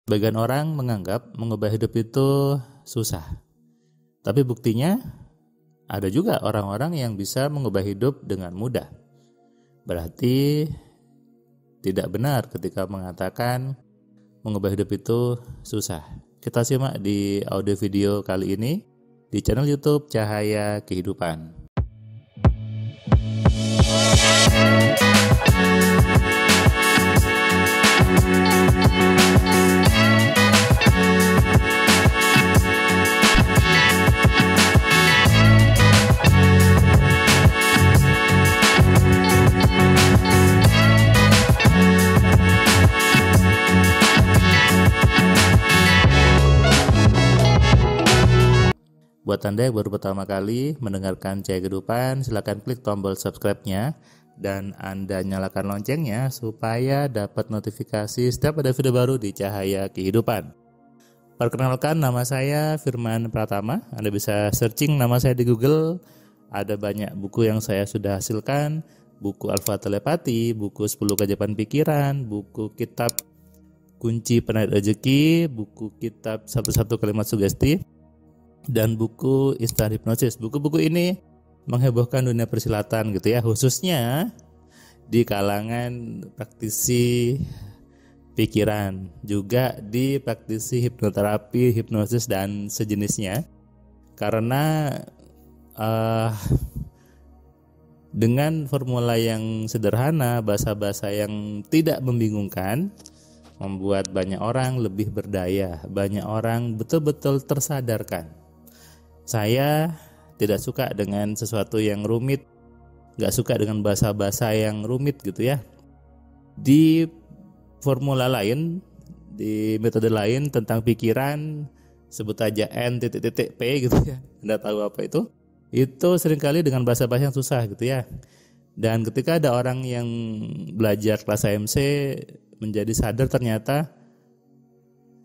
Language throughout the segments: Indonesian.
Sebagian orang menganggap mengubah hidup itu susah. Tapi buktinya ada juga orang-orang yang bisa mengubah hidup dengan mudah. Berarti tidak benar ketika mengatakan mengubah hidup itu susah. Kita simak di audio video kali ini di channel YouTube Cahaya Kehidupan. Buat Anda yang baru pertama kali mendengarkan Cahaya Kehidupan, silakan klik tombol subscribe-nya dan Anda nyalakan loncengnya supaya dapat notifikasi setiap ada video baru di Cahaya Kehidupan. Perkenalkan, nama saya Firman Pratama. Anda bisa searching nama saya di Google. Ada banyak buku yang saya sudah hasilkan, buku Alfa Telepati, buku 10 Keajaiban Pikiran, buku kitab Kunci Penait Rezeki, buku kitab 11 Kalimat Sugesti, dan buku Instant Hypnosis. Buku-buku ini menghebohkan dunia persilatan gitu ya, khususnya di kalangan praktisi pikiran, juga di praktisi hipnoterapi, hipnosis dan sejenisnya. Karena dengan formula yang sederhana, bahasa-bahasa yang tidak membingungkan, membuat banyak orang lebih berdaya, banyak orang betul-betul tersadarkan. Saya tidak suka dengan sesuatu yang rumit, gak suka dengan bahasa-bahasa yang rumit gitu ya. Di formula lain, di metode lain tentang pikiran, sebut aja N.P gitu ya, Anda tahu apa itu seringkali dengan bahasa-bahasa yang susah gitu ya. Dan ketika ada orang yang belajar kelas AMC menjadi sadar ternyata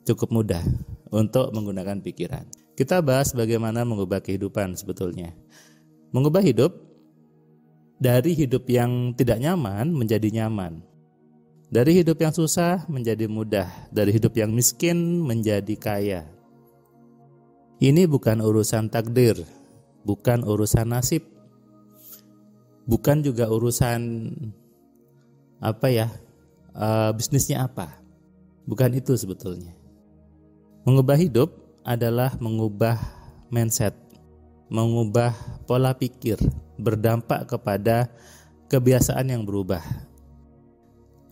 cukup mudah untuk menggunakan pikiran. Kita bahas bagaimana mengubah kehidupan sebetulnya. Mengubah hidup dari hidup yang tidak nyaman menjadi nyaman. Dari hidup yang susah menjadi mudah. Dari hidup yang miskin menjadi kaya. Ini bukan urusan takdir, bukan urusan nasib, bukan juga urusan bisnisnya apa. Bukan itu sebetulnya. Mengubah hidup adalah mengubah mindset, mengubah pola pikir, berdampak kepada kebiasaan yang berubah.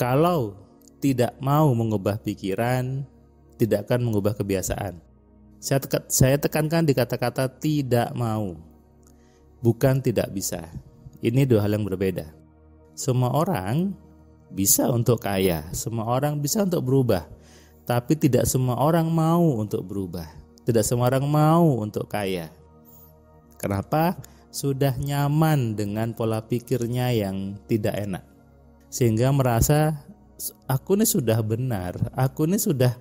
Kalau tidak mau mengubah pikiran, tidak akan mengubah kebiasaan. Saya tekankan di kata-kata tidak mau, bukan tidak bisa. Ini dua hal yang berbeda. Semua orang bisa untuk kaya, semua orang bisa untuk berubah, tapi tidak semua orang mau untuk berubah. Tidak semua orang mau untuk kaya. Kenapa? Sudah nyaman dengan pola pikirnya yang tidak enak. Sehingga merasa aku ini sudah benar, aku ini sudah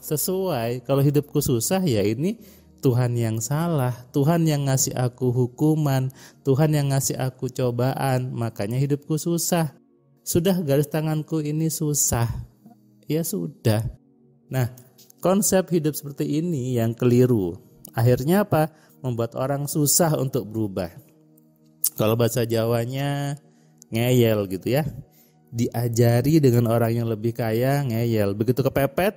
sesuai. Kalau hidupku susah ya ini Tuhan yang salah, Tuhan yang ngasih aku hukuman, Tuhan yang ngasih aku cobaan, makanya hidupku susah. Sudah garis tanganku ini susah. Ya sudah. Nah, konsep hidup seperti ini yang keliru. Akhirnya apa? Membuat orang susah untuk berubah. Kalau bahasa Jawanya ngeyel gitu ya. Diajari dengan orang yang lebih kaya ngeyel. Begitu kepepet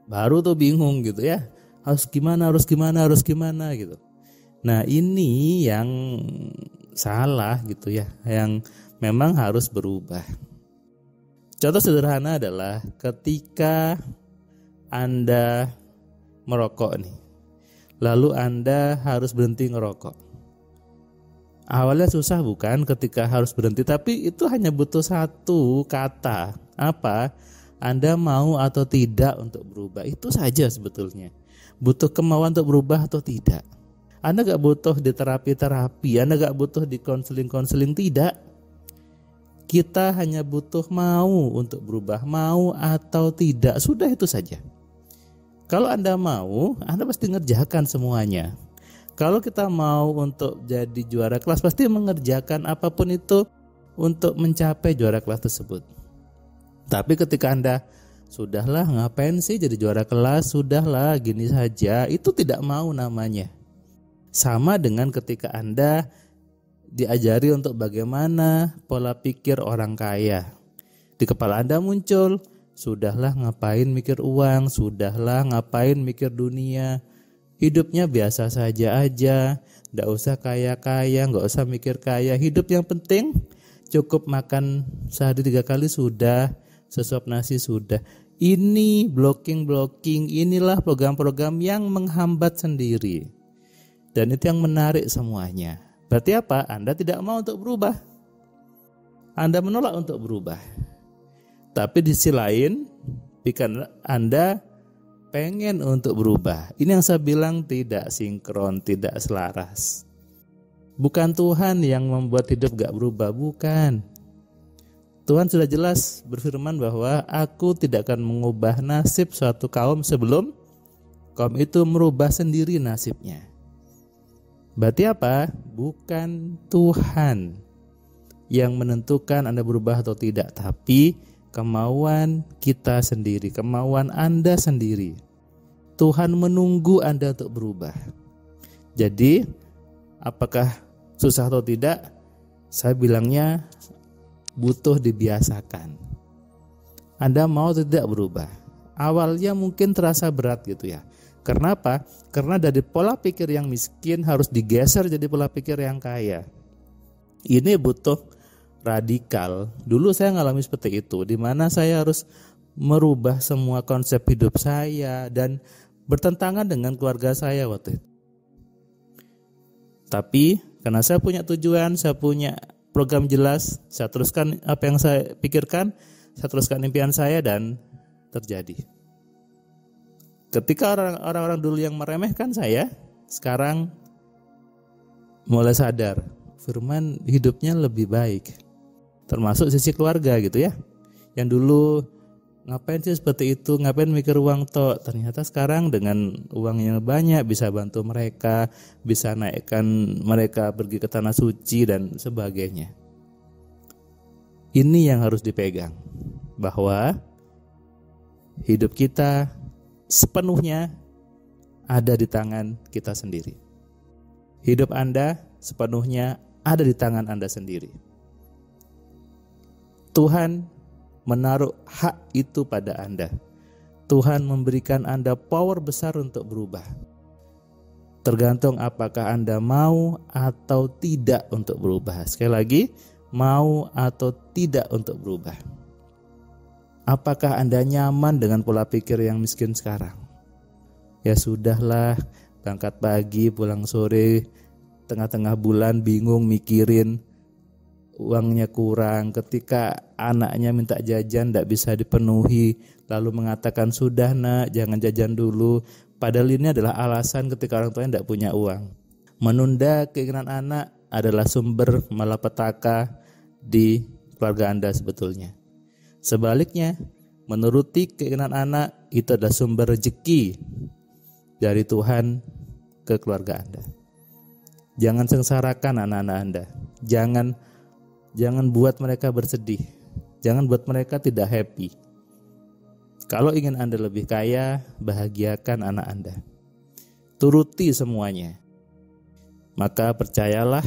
baru tuh bingung gitu ya. Harus gimana gitu. Nah, ini yang salah gitu ya. Yang memang harus berubah. Contoh sederhana adalah ketika Anda merokok nih, lalu Anda harus berhenti ngerokok. Awalnya susah bukan ketika harus berhenti, tapi itu hanya butuh satu kata. Apa? Anda mau atau tidak untuk berubah. Itu saja sebetulnya. Butuh kemauan untuk berubah atau tidak. Anda gak butuh di terapi-terapi, Anda gak butuh di konseling-konseling, tidak. Kita hanya butuh mau untuk berubah, mau atau tidak, sudah itu saja. Kalau Anda mau, Anda pasti ngerjakan semuanya. Kalau kita mau untuk jadi juara kelas, pasti mengerjakan apapun itu untuk mencapai juara kelas tersebut. Tapi ketika Anda Sudahlah, ngapain sih jadi juara kelas, sudahlah gini saja. Itu tidak mau namanya. Sama dengan ketika Anda diajari untuk bagaimana pola pikir orang kaya. Di kepala Anda muncul, sudahlah ngapain mikir uang, sudahlah ngapain mikir dunia. Hidupnya biasa saja aja, nggak usah kaya-kaya, nggak usah mikir kaya. Hidup yang penting cukup makan sehari 3 kali sudah, sesuap nasi sudah. Ini blocking, inilah program-program yang menghambat sendiri. Dan itu yang menarik semuanya. Berarti apa? Anda tidak mau untuk berubah. Anda menolak untuk berubah. Tapi di sisi lain, pikiran Anda pengen untuk berubah. Ini yang saya bilang tidak sinkron, tidak selaras. Bukan Tuhan yang membuat hidup gak berubah, bukan. Tuhan sudah jelas berfirman bahwa aku tidak akan mengubah nasib suatu kaum sebelum kaum itu merubah sendiri nasibnya. Berarti apa? Bukan Tuhan yang menentukan Anda berubah atau tidak, tapi kemauan kita sendiri, kemauan Anda sendiri. Tuhan menunggu Anda untuk berubah. Jadi, apakah susah atau tidak? Saya bilangnya butuh dibiasakan. Anda mau atau tidak berubah? Awalnya mungkin terasa berat gitu ya. Karena apa? Karena dari pola pikir yang miskin harus digeser jadi pola pikir yang kaya. Ini butuh radikal. Dulu saya ngalami seperti itu, di mana saya harus merubah semua konsep hidup saya dan bertentangan dengan keluarga saya waktu itu. Tapi karena saya punya tujuan, saya punya program jelas, saya teruskan apa yang saya pikirkan, saya teruskan impian saya dan terjadi. Ketika orang-orang dulu yang meremehkan saya, sekarang mulai sadar, Firman hidupnya lebih baik. Termasuk sisi keluarga gitu ya. Yang dulu ngapain sih seperti itu, ngapain mikir uang tok. Ternyata sekarang dengan uang yang banyak bisa bantu mereka, bisa naikkan mereka pergi ke tanah suci dan sebagainya. Ini yang harus dipegang, bahwa hidup kita sepenuhnya ada di tangan kita sendiri. Hidup Anda sepenuhnya ada di tangan Anda sendiri. Tuhan menaruh hak itu pada Anda. Tuhan memberikan Anda power besar untuk berubah. Tergantung apakah Anda mau atau tidak untuk berubah. Sekali lagi, mau atau tidak untuk berubah. Apakah Anda nyaman dengan pola pikir yang miskin sekarang? Ya sudahlah, berangkat pagi, pulang sore, tengah-tengah bulan bingung mikirin uangnya kurang. Ketika anaknya minta jajan tidak bisa dipenuhi, lalu mengatakan sudah nak, jangan jajan dulu. Padahal ini adalah alasan ketika orang tuanya tidak punya uang. Menunda keinginan anak adalah sumber malapetaka di keluarga Anda sebetulnya. Sebaliknya, menuruti keinginan anak itu adalah sumber rezeki dari Tuhan ke keluarga Anda. Jangan sengsarakan anak-anak Anda. Jangan buat mereka bersedih. Jangan buat mereka tidak happy. Kalau ingin Anda lebih kaya, bahagiakan anak Anda. Turuti semuanya. Maka percayalah,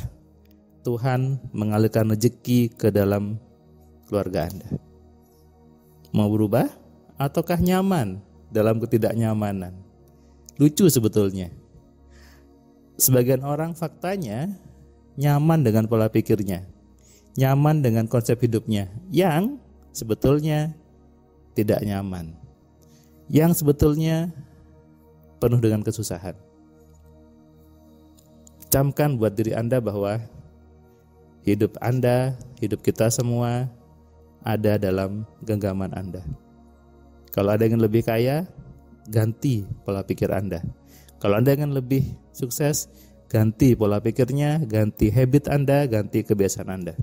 Tuhan mengalirkan rezeki ke dalam keluarga Anda. Mau berubah ataukah nyaman dalam ketidaknyamanan? Lucu sebetulnya. Sebagian orang faktanya nyaman dengan pola pikirnya, nyaman dengan konsep hidupnya, yang sebetulnya tidak nyaman, yang sebetulnya penuh dengan kesusahan. Camkan buat diri Anda bahwa hidup Anda, hidup kita semua ada dalam genggaman Anda. Kalau Anda ingin lebih kaya, ganti pola pikir Anda. Kalau Anda ingin lebih sukses, ganti pola pikirnya, ganti habit Anda, ganti kebiasaan Anda.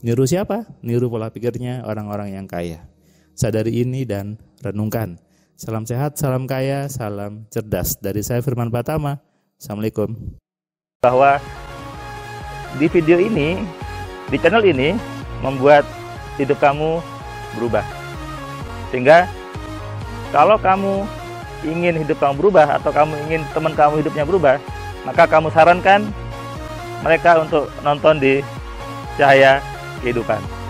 Niru siapa? Niru pola pikirnya orang-orang yang kaya. Sadari ini dan renungkan. Salam sehat, salam kaya, salam cerdas. Dari saya Firman Pratama. Assalamualaikum. Bahwa di video ini, di channel ini, membuat hidup kamu berubah. Sehingga Kalau kamu ingin hidup kamu berubah atau kamu ingin teman kamu hidupnya berubah, maka kamu sarankan mereka untuk nonton di Cahaya Kehidupan.